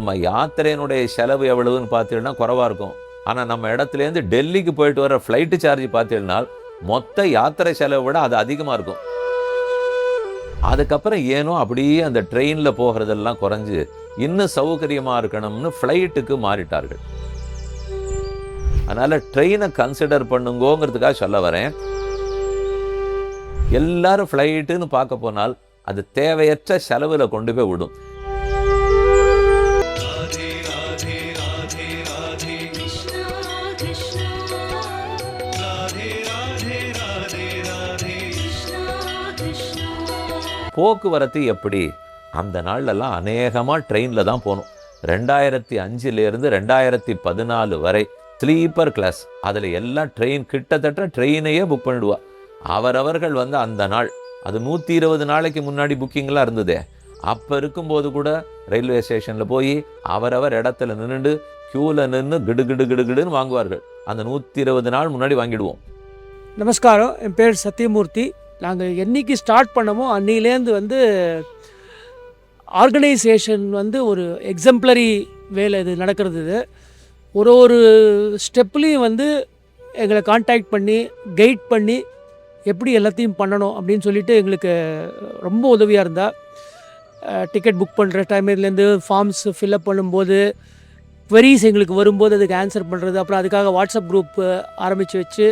நம்ம யாத்திரையினுடைய செலவு எவ்வளவுன்னு பார்த்தீங்கன்னா குறைவாக இருக்கும். ஆனால் நம்ம இடத்துலேருந்து டெல்லிக்கு போயிட்டு வர ஃப்ளைட்டு சார்ஜ் பார்த்தீங்கன்னா மொத்த யாத்திரை செலவை விட அது அதிகமாக இருக்கும். அதுக்கப்புறம் ஏனோ அப்படியே அந்த ட்ரெயினில் போகிறதெல்லாம் குறைஞ்சு இன்னும் சௌகரியமாக இருக்கணும்னு ஃப்ளைட்டுக்கு மாறிட்டார்கள். அதனால் ட்ரெயினை கன்சிடர் பண்ணுங்கோங்கிறதுக்காக சொல்ல வரேன். எல்லாரும் ஃப்ளைட்டுன்னு பார்க்க போனால் அது தேவையற்ற செலவில் கொண்டு போய் விடும். போக்குவரத்து எப்படி? அந்த நாள்லலாம் அநேகமாக ட்ரெயினில் தான் போகணும். 2005 2014 வரை ஸ்லீப்பர் கிளாஸ், அதில் எல்லாம் ட்ரெயின் கிட்டத்தட்ட ட்ரெயினையே புக் பண்ணிடுவா. அவரவர்கள் அந்த நாள் அது 120 நாளைக்கு முன்னாடி புக்கிங்லாம் இருந்ததே. அப்போ இருக்கும்போது கூட ரயில்வே ஸ்டேஷனில் போய் அவரவர் இடத்துல நின்றுண்டு க்யூவில் நின்று கிடுன்னு வாங்குவார்கள். அந்த 120 நாள் முன்னாடி வாங்கிடுவோம். நமஸ்காரம், என் பேர் சத்யமூர்த்தி. நாங்கள் என்றைக்கு ஸ்டார்ட் பண்ணமோ அன்னிலேருந்து ஆர்கனைசேஷன் ஒரு எக்ஸம்ப்ளரி வேலை இது நடக்கிறது. இது ஒரு ஸ்டெப்லேயும் எங்களை கான்டாக்ட் பண்ணி கைட் பண்ணி எப்படி எல்லாத்தையும் பண்ணணும் அப்படின்னு சொல்லிட்டு எங்களுக்கு ரொம்ப உதவியாக இருந்தால். டிக்கெட் புக் பண்ணுற டைம்லேருந்து ஃபார்ம்ஸ் ஃபில்அப் பண்ணும்போது குவரிஸ் எங்களுக்கு வரும்போது அதுக்கு ஆன்சர் பண்ணுறது, அப்புறம் அதுக்காக வாட்ஸ்அப் குரூப் ஆரம்பித்து வச்சு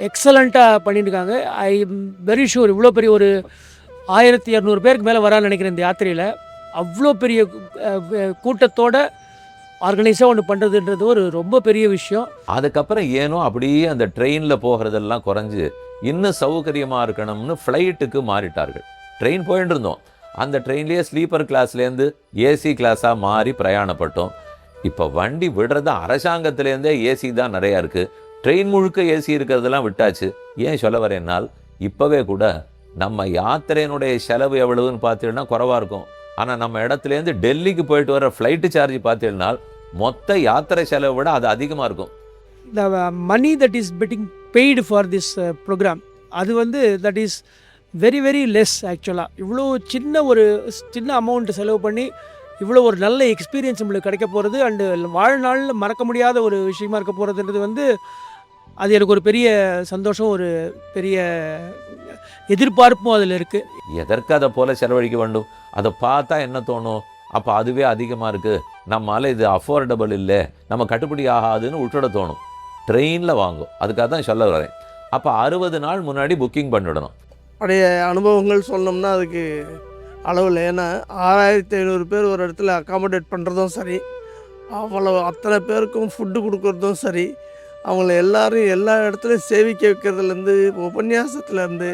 எக்ஸலண்ட்டாக பண்ணியிருக்காங்க. ஐ எம் வெரி ஷூர் இவ்வளோ பெரிய ஒரு 1200 பேருக்கு மேலே வரான்னு நினைக்கிறேன் இந்த யாத்திரையில். அவ்வளோ பெரிய கூட்டத்தோட ஆர்கனைஸாக ஒன்று பண்ணுறதுன்றது ஒரு ரொம்ப பெரிய விஷயம். அதுக்கப்புறம் ஏனோ அப்படியே அந்த ட்ரெயினில் போகிறதெல்லாம் குறைஞ்சு இன்னும் சௌகரியமாக இருக்கணும்னு ஃப்ளைட்டுக்கு மாறிட்டார்கள். ட்ரெயின் போயிட்டு இருந்தோம், அந்த ட்ரெயின்லேயே ஸ்லீப்பர் கிளாஸ்லேருந்து ஏசி கிளாஸாக மாறி பிரயாணப்பட்டோம். இப்போ வண்டி விடுறது அரசாங்கத்துலேருந்தே ஏசி தான் நிறையா இருக்குது. ட்ரெயின் முழுக்க ஏசி இருக்கிறதெல்லாம் விட்டாச்சு. ஏன் சொல்ல வரேன்னால், இப்போவே கூட நம்ம யாத்திரையினுடைய செலவு எவ்வளவுன்னு பார்த்தீங்கன்னா குறைவாக இருக்கும். ஆனால் நம்ம இடத்துலேருந்து டெல்லிக்கு போயிட்டு வர ஃப்ளைட்டு சார்ஜ் பார்த்தீங்கன்னா மொத்த யாத்திரை செலவை விட அது அதிகமாக இருக்கும். The money that is getting paid for this program அது that is very very less. ஆக்சுவலாக இவ்வளோ சின்ன அமௌண்ட் செலவு பண்ணி இவ்வளோ ஒரு நல்ல எக்ஸ்பீரியன்ஸ் நம்மளுக்கு கிடைக்க போகிறது அண்டு வாழ்நாளில் மறக்க முடியாத ஒரு விஷயமா இருக்க போகிறதுன்றது அது எனக்கு ஒரு பெரிய சந்தோஷம், ஒரு பெரிய எதிர்பார்ப்பும் அதில் இருக்குது. எதற்கு அதை போல் செலவழிக்க வேண்டும்? அதை பார்த்தா என்ன தோணும்? அப்போ அதுவே அதிகமாக இருக்குது, நம்மளால் இது அஃபோர்டபுள் இல்லை, நம்ம கட்டுப்படி ஆகாதுன்னு விட்டுட தோணும். ட்ரெயினில் வாங்கும். அதுக்காக தான் சொல்ல வரேன். அப்போ 60 நாள் முன்னாடி புக்கிங் பண்ணிவிடணும். அப்படியே அனுபவங்கள் சொன்னோம்னா அதுக்கு அளவில். ஏன்னா 6500 பேர் ஒரு இடத்துல அக்காமடேட் பண்ணுறதும் சரி, அத்தனை பேருக்கும் ஃபுட்டு கொடுக்குறதும் சரி, அவங்கள எல்லாரும் எல்லா இடத்துலையும் சேவிக்க வைக்கிறதுலேருந்து உபன்யாசத்துலேருந்து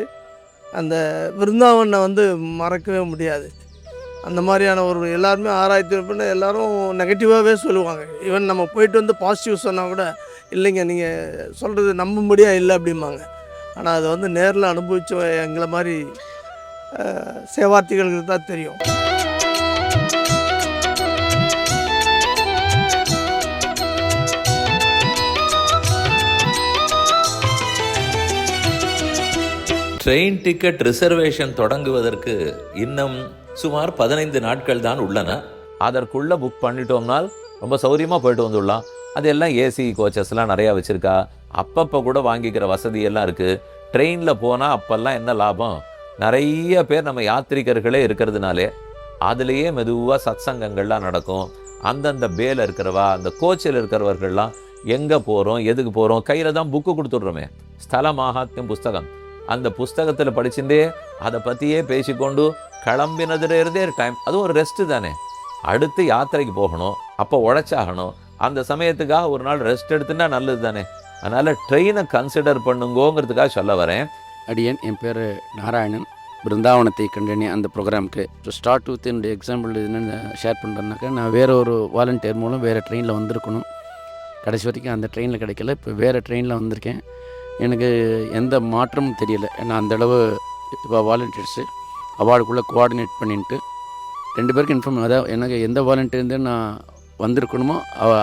அந்த விருந்தாவனை மறக்கவே முடியாது. அந்த மாதிரியான ஒரு எல்லாருமே 6500 பேர் எல்லாரும் நெகட்டிவாகவே சொல்லுவாங்க. ஈவன் நம்ம போயிட்டு பாசிட்டிவ் சொன்னால் கூட இல்லைங்க நீங்கள் சொல்கிறது நம்பும்படியாக இல்லை அப்படிம்பாங்க. ஆனால் அதை நேரில் அனுபவித்த எங்களை மாதிரி சேவார்த்திகளுக்கு தான் தெரியும். ட்ரெயின் டிக்கெட் ரிசர்வேஷன் தொடங்குவதற்கு இன்னும் சுமார் 15 நாட்கள் தான் உள்ளன. அதற்குள்ளே புக் பண்ணிட்டோம்னால் ரொம்ப சௌரியமாக போயிட்டு வந்துடலாம். அதெல்லாம் ஏசி கோச்சஸ்லாம் நிறையா வச்சுருக்கா. அப்பப்போ கூட வாங்கிக்கிற வசதியெல்லாம் இருக்குது. ட்ரெயினில் போனால் அப்போல்லாம் என்ன லாபம்? நிறைய பேர் நம்ம யாத்திரிகர்களே இருக்கிறதுனாலே அதுலேயே மெதுவாக சத்சங்கங்கள்லாம் நடக்கும். அந்தந்த பேல இருக்கிறவா, அந்த கோச்சில் இருக்கிறவர்கள்லாம் எங்கே போகிறோம், எதுக்கு போகிறோம், கையில் தான் புக்கு கொடுத்துட்றோமே, ஸ்தல மாகாத்மியம் புஸ்தகம். அந்த புஸ்தகத்தில் படிச்சுட்டே அதை பற்றியே பேசிக்கொண்டு கிளம்பினதுலேருந்தே டைம். அதுவும் ஒரு ரெஸ்ட்டு தானே. அடுத்து யாத்திரைக்கு போகணும், அப்போ உழைச்சாகணும். அந்த சமயத்துக்காக ஒரு நாள் ரெஸ்ட் எடுத்துட்டா நல்லது தானே. அதனால் ட்ரெயினை கன்சிடர் பண்ணுங்கோங்கிறதுக்காக சொல்ல வரேன். அடியன், என் பேர் நாராயணன். பிருந்தாவனத்தை கண்டனி அந்த ப்ரோக்ராமுக்கு ஸ்டார்ட் வித் என்னுடைய எக்ஸாம்பிள் என்னென்னு ஷேர் பண்ணுறேன்னாக்கா, நான் வேறு ஒரு வாலண்டியர் மூலம் வேறு ட்ரெயினில் வந்திருக்கணும். கடைசி வரைக்கும் அந்த ட்ரெயினில் கிடைக்கல. இப்போ வேறு ட்ரெயினில் வந்திருக்கேன். எனக்கு எந்த மாற்றமும் தெரியல. ஏன்னா அந்தளவு இப்போ வாலண்டியர்ஸு அவார்டுக்குள்ளே கோஆர்டினேட் பண்ணிட்டு 2 பேருக்கு இன்ஃபார்ம், அதாவது எனக்கு எந்த வாலண்டியர்ந்து நான் வந்திருக்கணுமோ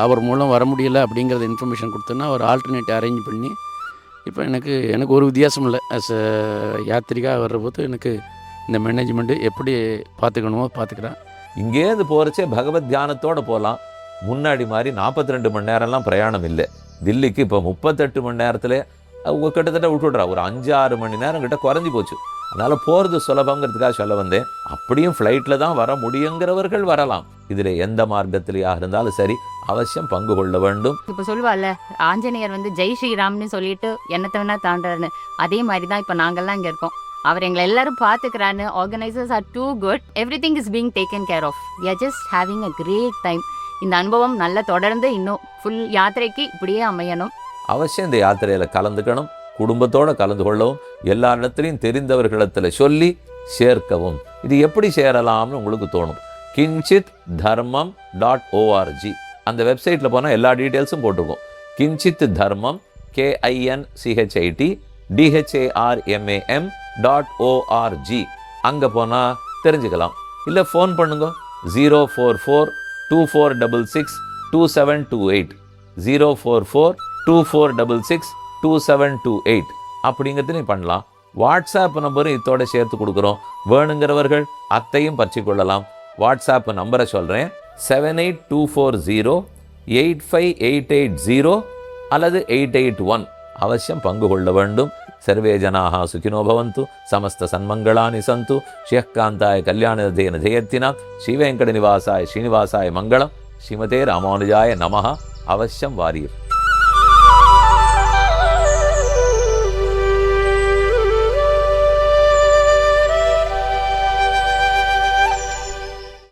அவர் மூலம் வர முடியலை அப்படிங்கிறத இன்ஃபர்மேஷன் கொடுத்தோன்னா அவர் ஆல்டர்னேட் அரேஞ்ச் பண்ணி இப்போ எனக்கு ஒரு வித்தியாசம் இல்லை. ஆஸ் அ யாத்திரிக்காக வர்றபோது எனக்கு இந்த மேனேஜ்மெண்ட்டு எப்படி பார்த்துக்கணுமோ பார்த்துக்கிறேன். இங்கேருந்து போகிறச்சே பகவத் தியானத்தோடு போகலாம். முன்னாடி மாதிரி 42 மணி நேரம்லாம் பிரயாணம் இல்லை. தில்லிக்கு இப்போ 38 மணி நேரத்தில் கிட்டத்தட்ட விட்டுடுறா. ஒரு 5-6 மணி நேரம் கிட்ட குறைஞ்சி போச்சு. அதனால் போகிறது சுலபங்கிறதுக்காக சொல்ல வந்தேன். அப்படியும் ஃப்ளைட்டில் தான் வர முடியுங்கிறவர்கள் வரலாம். இதில் எந்த மார்க்கத்திலேயாக இருந்தாலும் சரி, அவசியம் பங்கு கொள்ள வேண்டும். இப்போ சொல்லுவாள்ல, ஆஞ்சநேயர் வந்து ஜெய் ஸ்ரீராம்னு சொல்லிட்டு என்னத்தை வேணா தாண்டாருன்னு, அதே மாதிரி தான் இப்போ நாங்கள்லாம் இங்கே இருக்கோம். அவர் எங்களை எல்லாரும் பார்த்துக்கிறான்னு. Organisers are too good. Everything is being taken care of. We are just having a great time. இந்த அனுபவம் நல்லா தொடர்ந்து இன்னும் ஃபுல் யாத்திரைக்கு இப்படியே அமையணும். அவசியம் இந்த யாத்திரையில் கலந்துக்கணும். குடும்பத்தோடு கலந்து கொள்ளவும், எல்லா இடத்துலையும் தெரிந்தவர்களிடத்தில் சொல்லி சேர்க்கவும். இது எப்படி சேரலாம்னு உங்களுக்கு தோணும். கிஞ்சித் தர்மம் .org அந்த வெப்சைட்டில் போனால் எல்லா டீட்டெயில்ஸும் போட்டிருக்கோம். கிஞ்சித் தர்மம் KINCHIT DHARMAM.org அங்கே போனால் தெரிஞ்சுக்கலாம். இல்லை ஃபோன் பண்ணுங்க 044-2466-2728 044-2466-2728 அப்படிங்கிறது நீ பண்ணலாம். வாட்ஸ்அப் நம்பரும் இதோட சேர்த்து கொடுக்குறோம். வேணுங்கிறவர்கள் அத்தையும் பற்றி கொள்ளலாம். வாட்ஸ்அப் நம்பரை சொல்கிறேன். 7824085880 அல்லது 881. அவசியம் பங்கு கொள்ள வேண்டும். சர்வே ஜனாஹ சுகினோ பவந்து, சமஸ்த சன்மங்களானி சந்து, ஸ்ரீயக்காந்தாய கல்யாணதேன ஜெயத்தினா, ஸ்ரீவேங்கட நிவாசாய ஸ்ரீனிவாசாய மங்களம், ஸ்ரீமதே ராமானுஜாய நமஹ. அவசியம் வாரீர்.